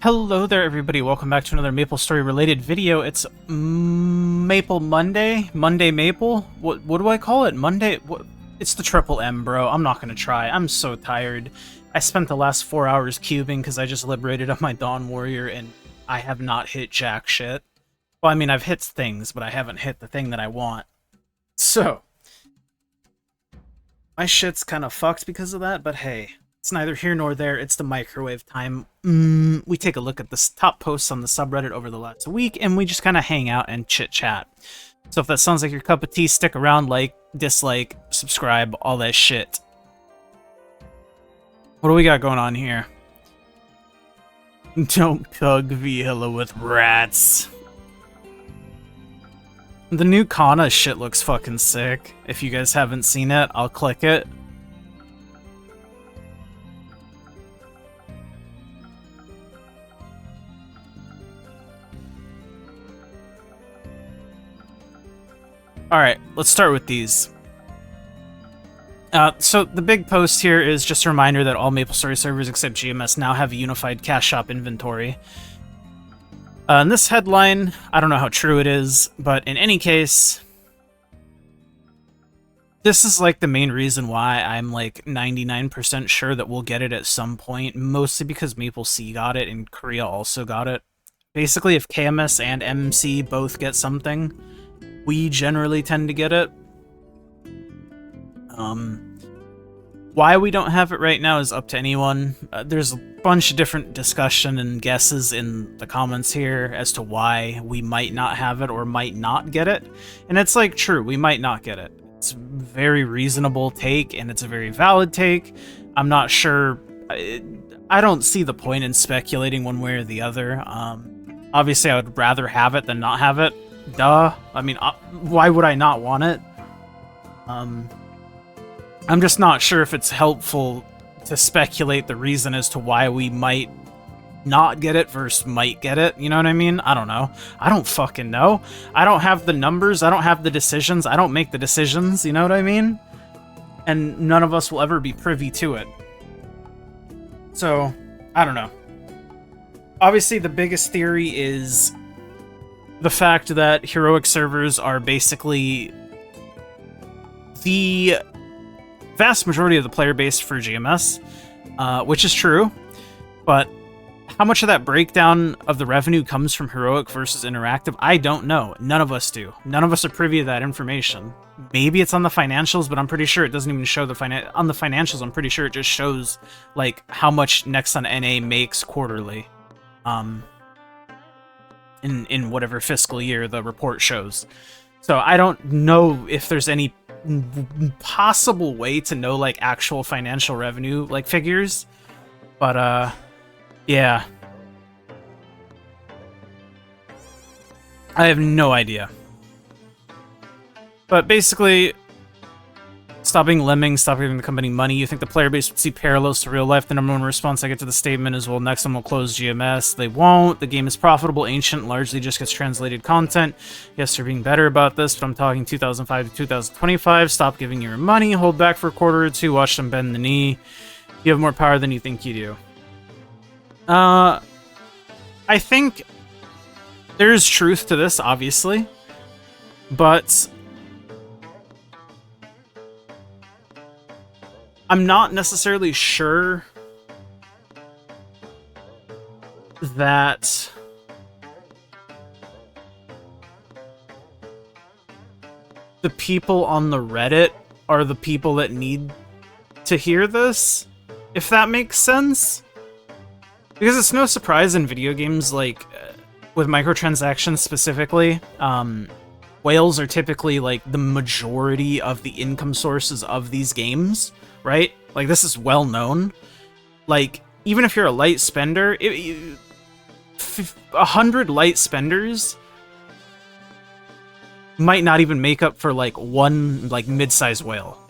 Hello there, everybody. Welcome back to another MapleStory related video. It's Maple Monday? Monday Maple? What do I call it? Monday? What? It's the triple M, bro. I'm not gonna try. I'm so tired. I spent the last 4 hours cubing because I just liberated up my Dawn Warrior and I have not hit jack shit. Well, I mean, I've hit things, but I haven't hit the thing that I want. So, my shit's kind of fucked because of that, but hey. It's neither here nor there, it's the microwave time. We take a look at the top posts on the subreddit over the last week, and we just kind of hang out and chit-chat. So if that sounds like your cup of tea, stick around, like, dislike, subscribe, all that shit. What do we got going on here? Don't pug vhilla with rats. The new Kanna shit looks fucking sick. If you guys haven't seen it, I'll click it. Alright, let's start with these. So the big post here is just a reminder that all MapleStory servers except GMS now have a unified cash shop inventory. And this headline, I don't know how true it is, but in any case, this is like the main reason why I'm like 99% sure that we'll get it at some point, mostly because MapleC got it and Korea also got it. Basically, if KMS and MC both get something, we generally tend to get it. Why we don't have it right now is up to anyone. There's a bunch of different discussion and guesses in the comments here as to why we might not have it or might not get it. And it's like, true, we might not get it. It's a very reasonable take, and it's a very valid take. I'm not sure. I don't see the point in speculating one way or the other. Obviously, I would rather have it than not have it. Duh. I mean, why would I not want it? I'm just not sure if it's helpful to speculate the reason as to why we might not get it versus might get it. You know what I mean? I don't know. I don't fucking know. I don't have the numbers. I don't have the decisions. I don't make the decisions. You know what I mean? And none of us will ever be privy to it. So, I don't know. Obviously, the biggest theory is the fact that heroic servers are basically the vast majority of the player base for GMS, which is true, but how much of that breakdown of the revenue comes from heroic versus interactive, I don't know. None of us do. None of us are privy to that information. Maybe it's on the financials, but I'm pretty sure it doesn't even show the on the financials. I'm pretty sure it just shows like how much Next on NA makes quarterly. In whatever fiscal year the report shows. So I don't know if there's any possible way to know like actual financial revenue like figures, but yeah, I have no idea. But basically, stop being lemmings, stop giving the company money. You think the player base would see parallels to real life? The number one response I get to the statement is, well, next one will close GMS. They won't. The game is profitable, ancient, largely just gets translated content. Yes, they're being better about this, but I'm talking 2005 to 2025. Stop giving your money, hold back for a quarter or two, watch them bend the knee. You have more power than you think you do. I think there's truth to this, obviously, but I'm not necessarily sure that the people on the Reddit are the people that need to hear this, if that makes sense. Because it's no surprise in video games, like, with microtransactions specifically, whales are typically, like, the majority of the income sources of these games. Right? Like, this is well known. Like, even if you're a light spender, 100 light spenders might not even make up for, like, one, like, mid-sized whale.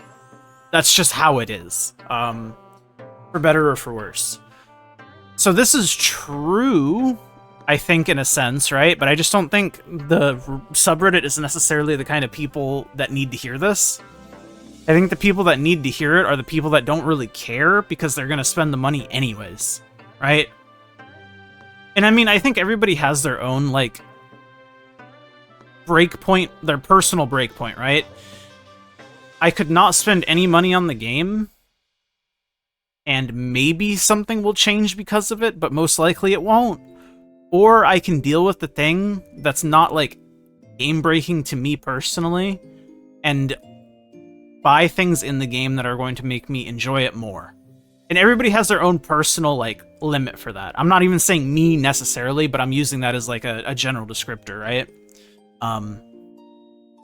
That's just how it is. For better or for worse. So this is true, I think, in a sense, right? But I just don't think the subreddit is necessarily the kind of people that need to hear this. I think the people that need to hear it are the people that don't really care because they're going to spend the money anyways, right? And I mean, I think everybody has their own, like, breakpoint, their personal breakpoint, right? I could not spend any money on the game, and maybe something will change because of it, but most likely it won't. Or I can deal with the thing that's not, like, game-breaking to me personally, and buy things in the game that are going to make me enjoy it more. And everybody has their own personal, like, limit for that. I'm not even saying me necessarily, but I'm using that as, like, a general descriptor, right?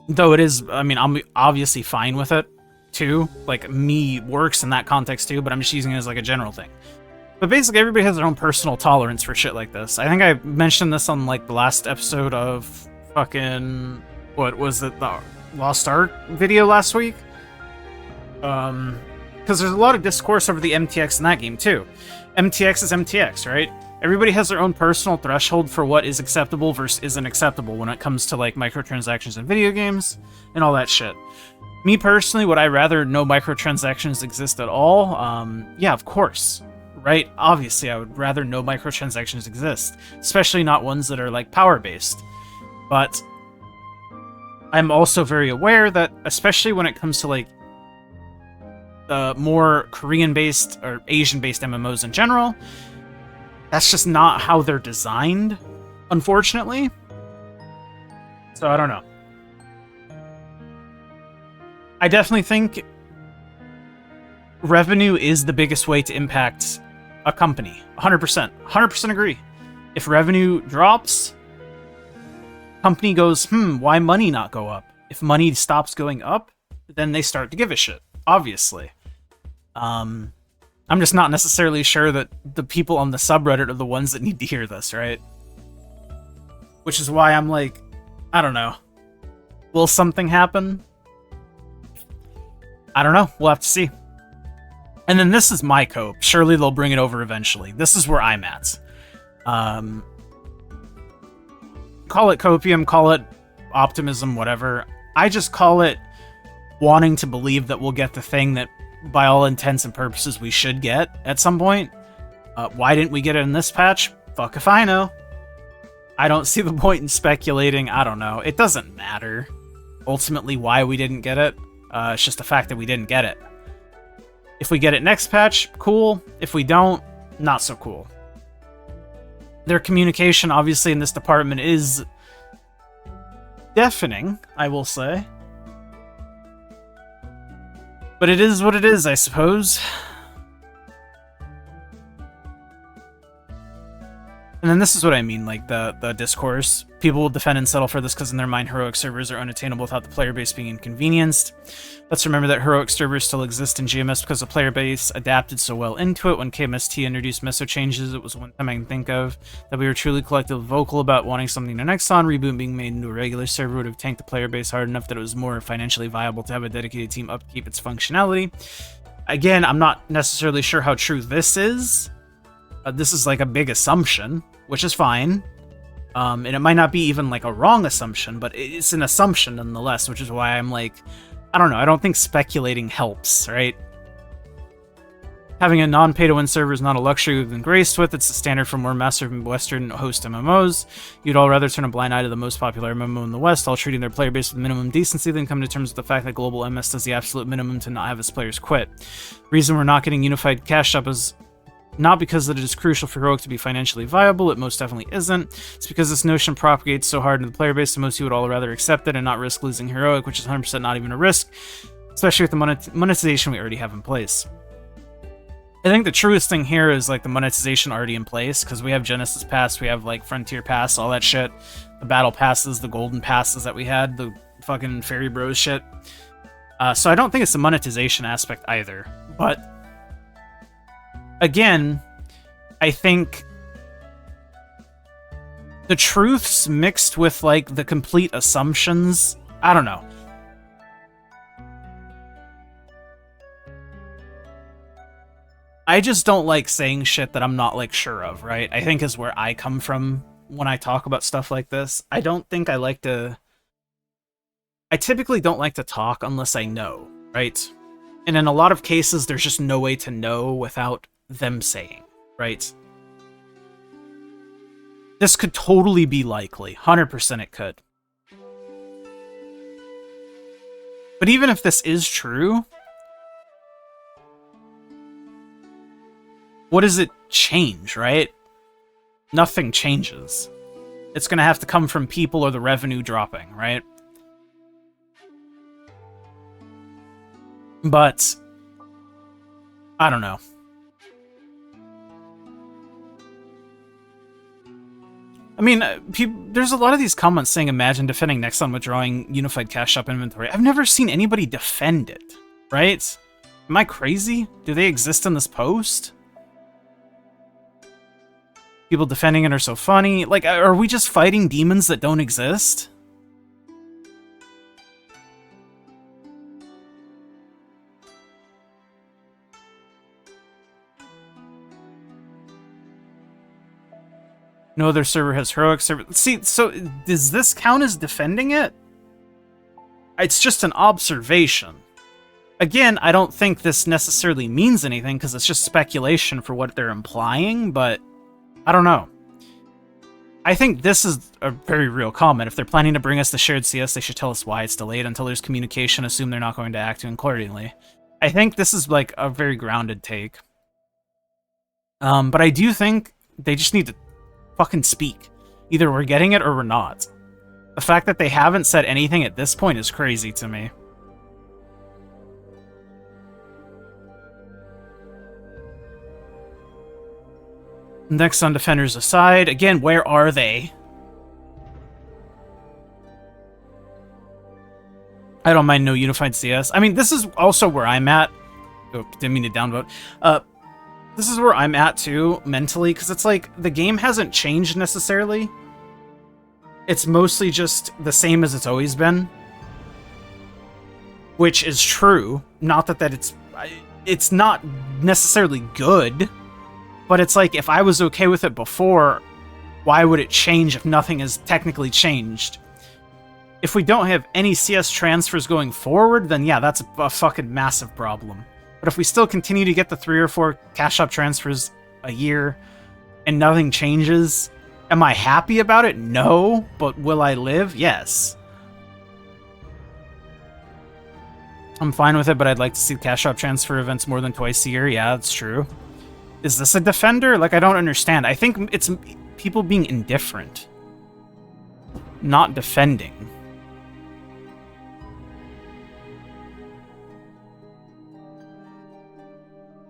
Though it is, I mean, I'm obviously fine with it, too. Like, me works in that context, too, but I'm just using it as, like, a general thing. But basically, everybody has their own personal tolerance for shit like this. I think I mentioned this on, like, the last episode of fucking... What was it? The Lost Ark video last week? Because there's a lot of discourse over the MTX in that game, too. MTX is MTX, right? Everybody has their own personal threshold for what is acceptable versus isn't acceptable when it comes to, like, microtransactions in video games and all that shit. Me, personally, would I rather no microtransactions exist at all? Yeah, of course. Right? Obviously, I would rather no microtransactions exist. Especially not ones that are, like, power-based. But I'm also very aware that, especially when it comes to, like, more Korean-based or Asian-based MMOs in general, that's just not how they're designed, unfortunately. So, I don't know. I definitely think revenue is the biggest way to impact a company. 100%. 100% agree. If revenue drops, company goes, why money not go up? If money stops going up, then they start to give a shit, obviously. I'm just not necessarily sure that the people on the subreddit are the ones that need to hear this, right? Which is why I'm like, I don't know. Will something happen? I don't know. We'll have to see. And then this is my cope. Surely they'll bring it over eventually. This is where I'm at. Call it copium, call it optimism, whatever. I just call it wanting to believe that we'll get the thing that, by all intents and purposes, we should get at some point. Why didn't we get it in this patch? Fuck if I know. I don't see the point in speculating. I don't know. It doesn't matter, ultimately, why we didn't get it. It's just the fact that we didn't get it. If we get it next patch, cool. If we don't, not so cool. Their communication, obviously, in this department is deafening, I will say. But it is what it is, I suppose. And then this is what I mean, like, the discourse. People will defend and settle for this because in their mind, heroic servers are unattainable without the player base being inconvenienced. Let's remember that heroic servers still exist in GMS because the player base adapted so well into it. When KMST introduced meso changes, it was one time I can think of that we were truly collectively vocal about wanting something to Nexon. Reboot being made into a regular server would have tanked the player base hard enough that it was more financially viable to have a dedicated team upkeep its functionality. Again, I'm not necessarily sure how true this is. This is like a big assumption, which is fine. And it might not be even like a wrong assumption, but it's an assumption nonetheless, which is why I'm like, I don't know, I don't think speculating helps, right? Having a non-pay-to-win server is not a luxury we've been graced with. It's the standard for more massive Western host MMOs. You'd all rather turn a blind eye to the most popular MMO in the West, all treating their player base with minimum decency, than come to terms with the fact that global MS does the absolute minimum to not have its players quit. Reason we're not getting unified cash up is not because it is crucial for Heroic to be financially viable, it most definitely isn't. It's because this notion propagates so hard in the player base that most of you would all rather accept it and not risk losing Heroic, which is 100% not even a risk, especially with the monetization we already have in place. I think the truest thing here is like the monetization already in place, because we have Genesis Pass, we have like Frontier Pass, all that shit, the Battle Passes, the Golden Passes that we had, the fucking Fairy Bros shit. So I don't think it's the monetization aspect either, but again, I think the truths mixed with, like, the complete assumptions, I don't know. I just don't like saying shit that I'm not, like, sure of, right? I think is where I come from when I talk about stuff like this. I don't think I like to... I typically don't like to talk unless I know, right? And in a lot of cases, there's just no way to know without them saying, right? This could totally be likely. 100% it could. But even if this is true, what does it change, right? Nothing changes. It's going to have to come from people or the revenue dropping, right? But I don't know. I mean, there's a lot of these comments saying, imagine defending Nexon withdrawing unified cash shop inventory. I've never seen anybody defend it, right? Am I crazy? Do they exist in this post? People defending it are so funny. Like, are we just fighting demons that don't exist? No other server has heroic server. See, so does this count as defending it? It's just an observation. Again, I don't think this necessarily means anything because it's just speculation for what they're implying, but I don't know. I think this is a very real comment. If they're planning to bring us the shared CS, they should tell us why it's delayed. Until there's communication, assume they're not going to act accordingly. I think this is like a very grounded take. But I do think they just need to fucking speak. Either we're getting it or we're not. The fact that they haven't said anything at this point is crazy to me. Next on defenders aside, again, where are they? I don't mind no unified CS. I mean, this is also where I'm at. Oh, didn't mean to downvote. This is where I'm at too, mentally, because it's like, the game hasn't changed necessarily. It's mostly just the same as it's always been. Which is true. Not that it's not necessarily good, but it's like, if I was okay with it before, why would it change if nothing has technically changed? If we don't have any CS transfers going forward, then yeah, that's a fucking massive problem. But if we still continue to get the 3 or 4 cash shop transfers a year and nothing changes, am I happy about it? No. But will I live? Yes. I'm fine with it, but I'd like to see cash shop transfer events more than twice a year. Yeah, that's true. Is this a defender? Like, I don't understand. I think it's people being indifferent, not defending.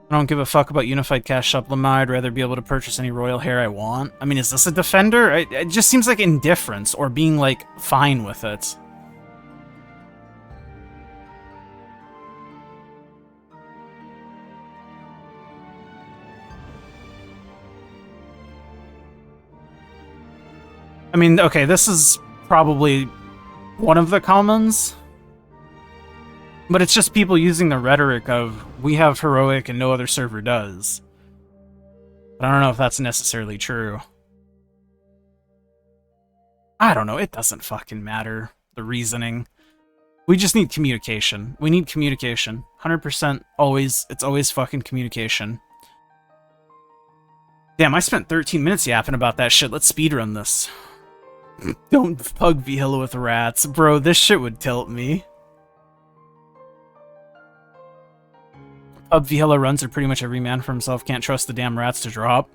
I don't give a fuck about unified cash shop Lamar. I'd rather be able to purchase any royal hair I want. I mean, is this a defender? It just seems like indifference or being, like, fine with it. I mean, okay, this is probably one of the commons. But it's just people using the rhetoric of, we have heroic and no other server does. But I don't know if that's necessarily true. I don't know, it doesn't fucking matter, the reasoning. We just need communication. We need communication. 100% always, it's always fucking communication. Damn, I spent 13 minutes yapping about that shit. Let's speedrun this. Don't pug vhilla with rats. Bro, this shit would tilt me. Pub vhilla runs are pretty much every man for himself. Can't trust the damn rats to drop.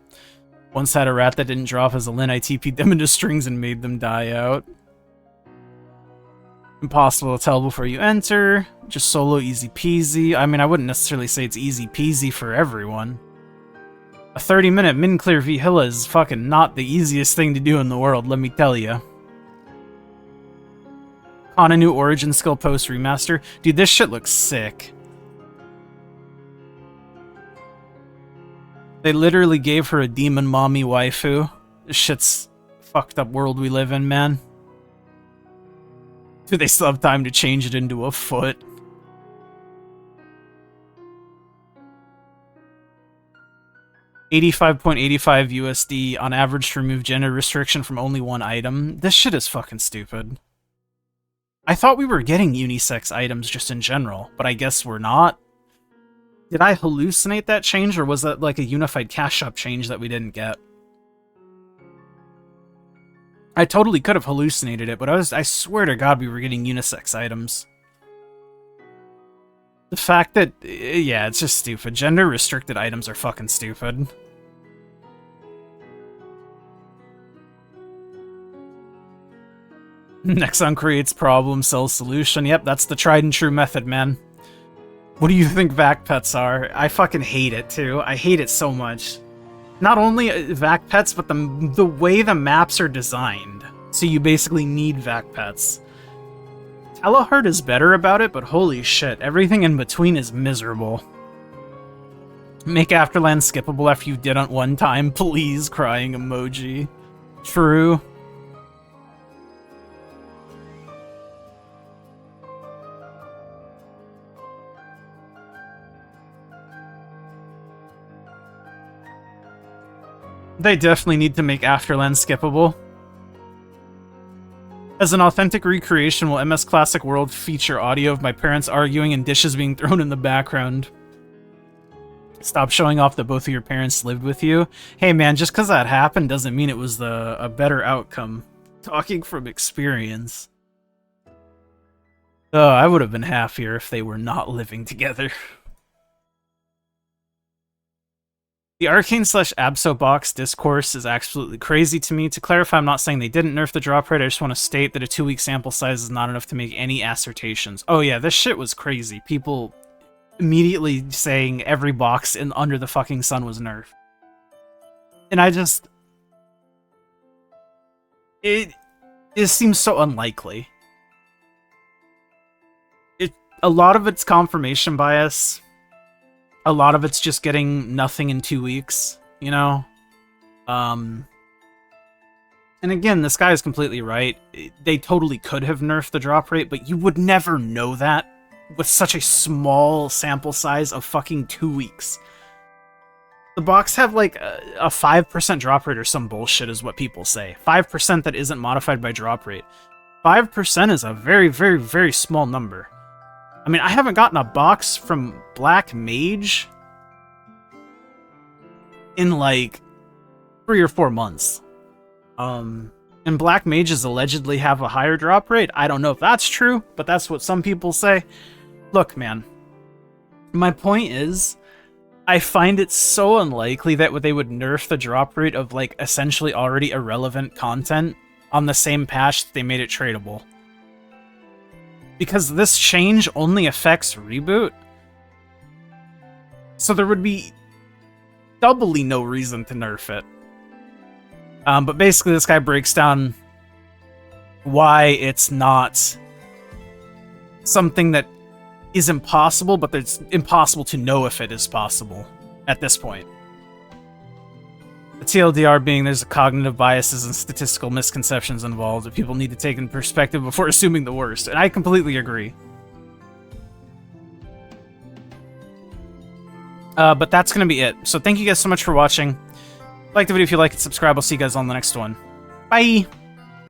Once had a rat that didn't drop as a Lin. I TP'd them into strings and made them die out. Impossible to tell before you enter. Just solo easy peasy. I mean, I wouldn't necessarily say it's easy peasy for everyone. A 30-minute min-clear vhilla is fucking not the easiest thing to do in the world, let me tell you. On a new origin skill post remaster. Dude, this shit looks sick. They literally gave her a demon mommy waifu. This shit's fucked up world we live in, man. Do they still have time to change it into a foot? $85.85 USD on average to remove gender restriction from only one item. This shit is fucking stupid. I thought we were getting unisex items just in general, but I guess we're not. Did I hallucinate that change, or was that like a unified cash shop change that we didn't get? I totally could have hallucinated it, but I swear to God we were getting unisex items. The fact that, yeah, it's just stupid. Gender-restricted items are fucking stupid. Nexon creates problem, sells solution. Yep, that's the tried and true method, man. What do you think vac pets are? I fucking hate it, too. I hate it so much. Not only vac pets, but the way the maps are designed. So you basically need vac pets. Telehard is better about it, but holy shit, everything in between is miserable. Make afterlands skippable after you did it one time, please, crying emoji. True. They definitely need to make afterlands skippable. As an authentic recreation, will MS Classic World feature audio of my parents arguing and dishes being thrown in the background? Stop showing off that both of your parents lived with you. Hey man, just because that happened doesn't mean it was a better outcome. Talking from experience. Oh, I would have been happier if they were not living together. The Arcane / Abso box discourse is absolutely crazy to me. To clarify, I'm not saying they didn't nerf the drop rate, I just want to state that a 2-week sample size is not enough to make any assertions. Oh yeah, this shit was crazy. People immediately saying every box under the fucking sun was nerfed. And I just... It seems so unlikely. A lot of it's confirmation bias. A lot of it's just getting nothing in 2 weeks, you know? And again, this guy is completely right. They totally could have nerfed the drop rate, but you would never know that with such a small sample size of fucking 2 weeks. The box have like a 5% drop rate or some bullshit is what people say. 5% that isn't modified by drop rate. 5% is a very, very, very small number. I mean, I haven't gotten a box from Black Mage in like 3 or 4 months. And Black Mages allegedly have a higher drop rate. I don't know if that's true, but that's what some people say. Look, man, my point is, I find it so unlikely that they would nerf the drop rate of like essentially already irrelevant content on the same patch that they made it tradable. Because this change only affects reboot. So there would be doubly no reason to nerf it. But basically this guy breaks down why it's not something that is impossible, but it's impossible to know if it is possible at this point. The TLDR being there's cognitive biases and statistical misconceptions involved that people need to take in perspective before assuming the worst, and I completely agree. But that's going to be it. So thank you guys so much for watching. Like the video if you like it, subscribe. I'll see you guys on the next one. Bye!